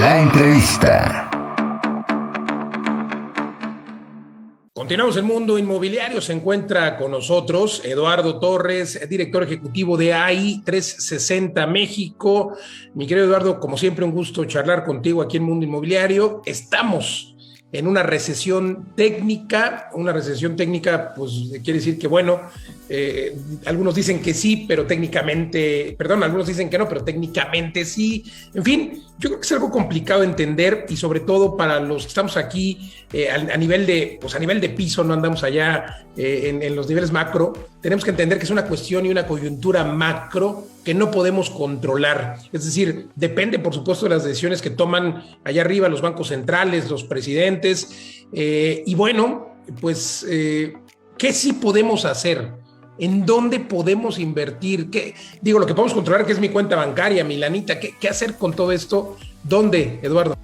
La entrevista. Continuamos el mundo inmobiliario. Se encuentra con nosotros Eduardo Torres, director ejecutivo de AI 360 México. Mi querido Eduardo, como siempre, un gusto charlar contigo aquí en Mundo Inmobiliario. Estamos en una recesión técnica. Una recesión técnica, pues quiere decir que, bueno, algunos dicen que sí, pero técnicamente, perdón, algunos dicen que no, pero técnicamente sí. En fin, yo creo que es algo complicado de entender y sobre todo para los que estamos aquí a nivel de piso, no andamos allá en los niveles macro. Tenemos que entender que es una cuestión y una coyuntura macro que no podemos controlar. Es decir, depende, por supuesto, de las decisiones que toman allá arriba los bancos centrales, los presidentes. Y bueno, pues, ¿qué sí podemos hacer? ¿En dónde podemos invertir? Lo que podemos controlar, que es mi cuenta bancaria, mi lanita. ¿Qué hacer con todo esto? ¿Dónde, Eduardo?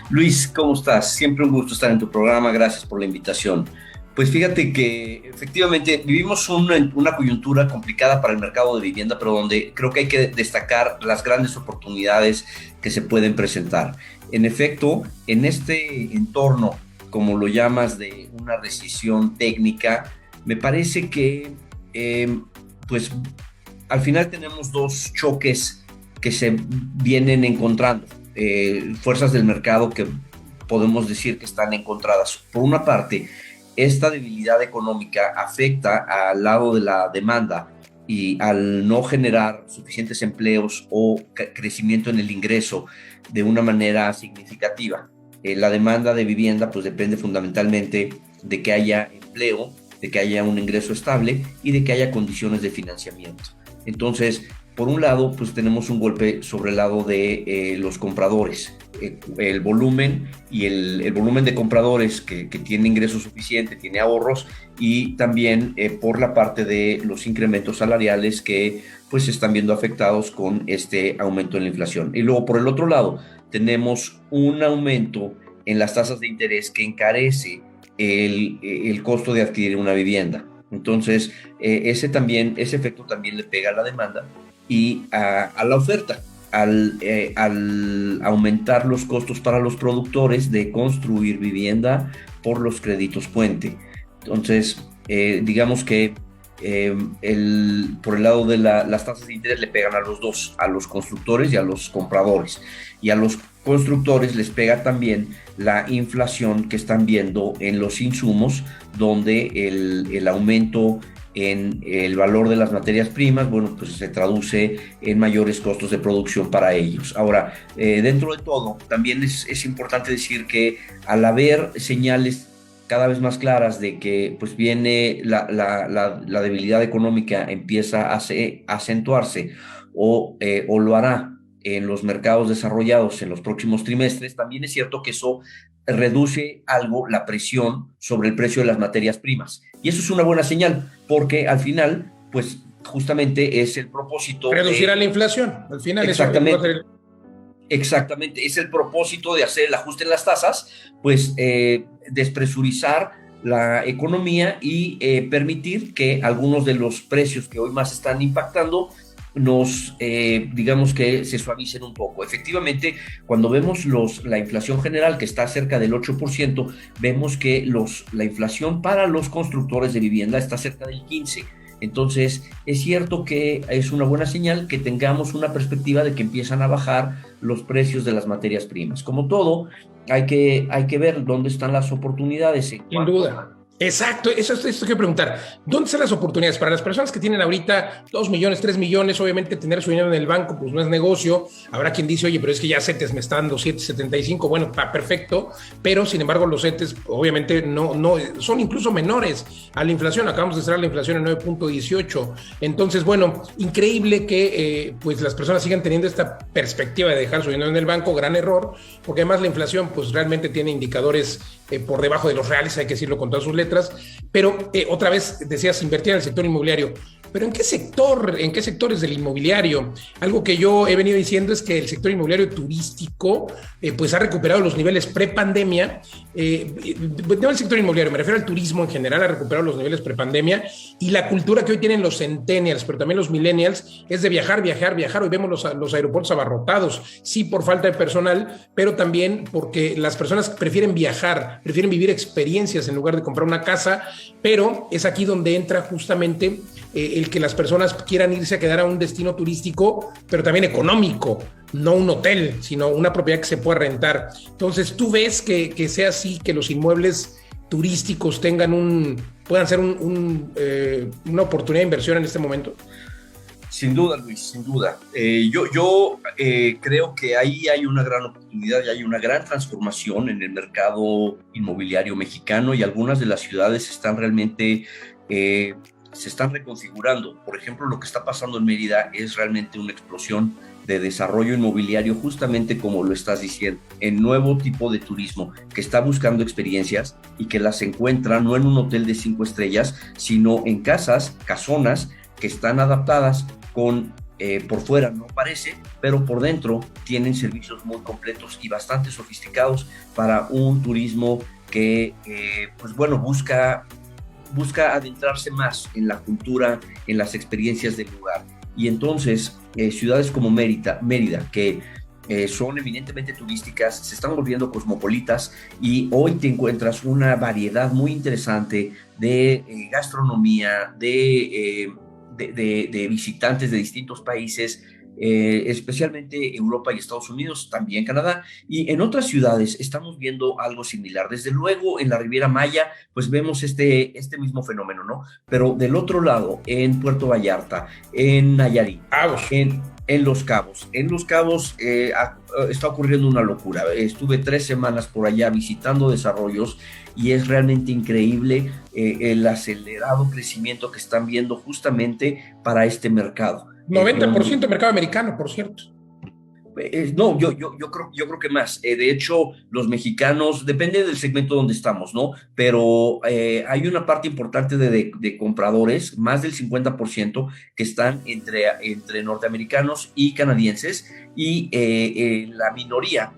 Luis, ¿cómo estás? Siempre un gusto estar en tu programa. Gracias por la invitación. Pues fíjate que efectivamente vivimos una coyuntura complicada para el mercado de vivienda, pero donde creo que hay que destacar las grandes oportunidades que se pueden presentar. En efecto, en este entorno, como lo llamas, de una recesión técnica, me parece que pues al final tenemos dos choques que se vienen encontrando, fuerzas del mercado que podemos decir que están encontradas. Por una parte, esta debilidad económica afecta al lado de la demanda y al no generar suficientes empleos o crecimiento en el ingreso de una manera significativa. La demanda de vivienda pues depende fundamentalmente de que haya empleo, de que haya un ingreso estable y de que haya condiciones de financiamiento. Entonces, por un lado, pues tenemos un golpe sobre el lado de los compradores. El volumen y el volumen de compradores que tiene ingreso suficiente, tiene ahorros, y también por la parte de los incrementos salariales que pues se están viendo afectados con este aumento en la inflación. Y luego, por el otro lado, tenemos un aumento en las tasas de interés que encarece el costo de adquirir una vivienda. Entonces, ese efecto también le pega a la demanda y a la oferta, al aumentar los costos para los productores de construir vivienda por los créditos puente. Entonces, digamos que por el lado de las tasas de interés le pegan a los dos, a los constructores y a los compradores. Y a los constructores les pega también la inflación que están viendo en los insumos, donde el aumento en el valor de las materias primas, bueno, pues se traduce en mayores costos de producción para ellos. Ahora, dentro de todo, también es importante decir que al haber señales cada vez más claras de que pues viene la debilidad económica, empieza a acentuarse o lo hará en los mercados desarrollados en los próximos trimestres, también es cierto que eso reduce algo la presión sobre el precio de las materias primas. Y eso es una buena señal, porque al final, pues justamente es el propósito. Reducirá la inflación, al final. Exactamente. Exactamente, es el propósito de hacer el ajuste en las tasas, pues despresurizar la economía y permitir que algunos de los precios que hoy más están impactando digamos que se suavicen un poco. Efectivamente, cuando vemos la inflación general, que está cerca del 8%, vemos que la inflación para los constructores de vivienda está cerca del 15%. Entonces, es cierto que es una buena señal que tengamos una perspectiva de que empiezan a bajar los precios de las materias primas. Como todo, hay que ver dónde están las oportunidades. Sin duda. Exacto, eso quiero preguntar. ¿Dónde están las oportunidades? Para las personas que tienen ahorita 2 millones, 3 millones, obviamente tener su dinero en el banco pues no es negocio. Habrá quien dice, oye, pero es que ya CETES me está dando 7.75, bueno, está perfecto, pero sin embargo los CETES obviamente no son incluso menores a la inflación. Acabamos de cerrar la inflación en 9.18. Entonces, bueno, increíble que pues las personas sigan teniendo esta perspectiva de dejar su dinero en el banco, gran error, porque además la inflación pues realmente tiene indicadores por debajo de los reales, hay que decirlo con todas sus letras, pero otra vez decías invertir en el sector inmobiliario. pero ¿en qué sectores del inmobiliario? Algo que yo he venido diciendo es que el sector inmobiliario turístico pues ha recuperado los niveles pre-pandemia. No el sector inmobiliario, me refiero al turismo en general, ha recuperado los niveles pre-pandemia, y la cultura que hoy tienen los centennials, pero también los millennials, es de viajar. Hoy vemos los aeropuertos abarrotados, sí por falta de personal, pero también porque las personas prefieren viajar, prefieren vivir experiencias en lugar de comprar una casa, pero es aquí donde entra justamente el que las personas quieran irse a quedar a un destino turístico, pero también económico, no un hotel, sino una propiedad que se pueda rentar. Entonces, ¿tú ves que sea así, que los inmuebles turísticos puedan ser una oportunidad de inversión en este momento? Sin duda, Luis, sin duda. Yo creo que ahí hay una gran oportunidad y hay una gran transformación en el mercado inmobiliario mexicano, y algunas de las ciudades están realmente se están reconfigurando. Por ejemplo, lo que está pasando en Mérida es realmente una explosión de desarrollo inmobiliario, justamente como lo estás diciendo, en nuevo tipo de turismo que está buscando experiencias y que las encuentra no en un hotel de 5 estrellas, sino en casonas que están adaptadas con, por fuera no parece, pero por dentro tienen servicios muy completos y bastante sofisticados para un turismo que, pues bueno, busca adentrarse más en la cultura, en las experiencias del lugar. Y entonces, ciudades como Mérida, que son eminentemente turísticas, se están volviendo cosmopolitas, y hoy te encuentras una variedad muy interesante de gastronomía, de visitantes de distintos países, especialmente Europa y Estados Unidos, también Canadá, y en otras ciudades estamos viendo algo similar. Desde luego en la Riviera Maya pues vemos este mismo fenómeno, ¿no? Pero del otro lado, en Puerto Vallarta, en Nayarit, en Los Cabos está ocurriendo una locura. Estuve 3 semanas por allá visitando desarrollos y es realmente increíble el acelerado crecimiento que están viendo justamente para este mercado. 90% mercado americano, por cierto. No, yo creo que más. De hecho, los mexicanos, depende del segmento donde estamos, ¿no? Pero hay una parte importante de compradores, más del 50%, que están entre norteamericanos y canadienses, y la minoría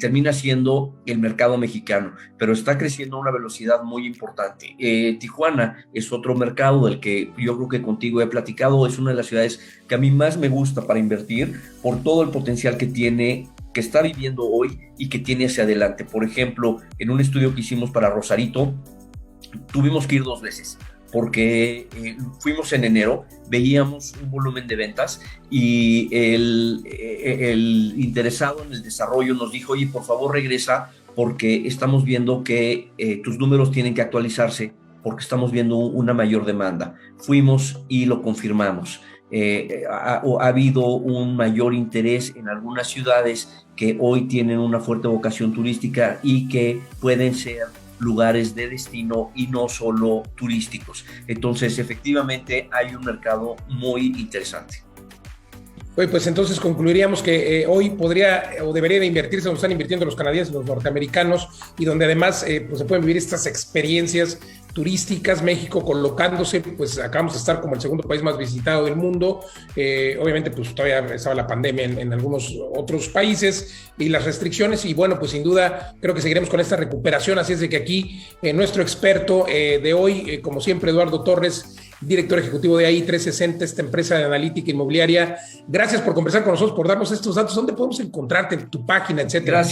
termina siendo el mercado mexicano, pero está creciendo a una velocidad muy importante. Tijuana es otro mercado del que yo creo que contigo he platicado, es una de las ciudades que a mí más me gusta para invertir por todo el potencial que tiene, que está viviendo hoy y que tiene hacia adelante. Por ejemplo, en un estudio que hicimos para Rosarito, tuvimos que ir 2 veces, porque fuimos en enero, veíamos un volumen de ventas y el interesado en el desarrollo nos dijo: oye, por favor regresa, porque estamos viendo que tus números tienen que actualizarse, porque estamos viendo una mayor demanda. Fuimos y lo confirmamos. Ha habido un mayor interés en algunas ciudades que hoy tienen una fuerte vocación turística y que pueden ser lugares de destino y no solo turísticos. Entonces, efectivamente, hay un mercado muy interesante. Oye, pues entonces concluiríamos que hoy podría o debería de invertirse donde están invirtiendo los canadienses, los norteamericanos, y donde además pues se pueden vivir estas experiencias turísticas. México colocándose, pues acabamos de estar como el segundo país más visitado del mundo. Obviamente pues todavía estaba la pandemia en algunos otros países y las restricciones, y bueno, pues sin duda creo que seguiremos con esta recuperación. Así es de que aquí nuestro experto de hoy, como siempre, Eduardo Torres, director ejecutivo de AI 360, esta empresa de analítica inmobiliaria. Gracias por conversar con nosotros, por darnos estos datos. ¿Dónde podemos encontrarte? En tu página, etcétera.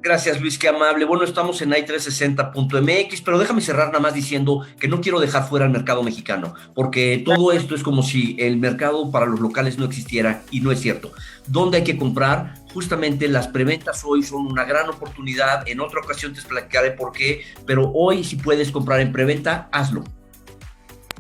Gracias Luis, qué amable. Bueno, estamos en AI360.mx, pero déjame cerrar nada más diciendo que no quiero dejar fuera el mercado mexicano, porque todo esto es como si el mercado para los locales no existiera, y no es cierto. ¿Dónde hay que comprar? Justamente las preventas hoy son una gran oportunidad. En otra ocasión te explicaré por qué, pero hoy si puedes comprar en preventa, hazlo.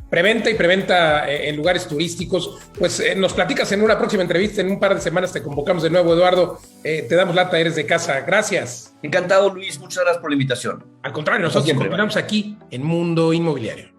Preventa en lugares turísticos. Pues nos platicas en una próxima entrevista. En un par de semanas te convocamos de nuevo, Eduardo. Te damos lata, eres de casa. Gracias. Encantado, Luis. Muchas gracias por la invitación. Al contrario, nosotros continuamos aquí en Mundo Inmobiliario.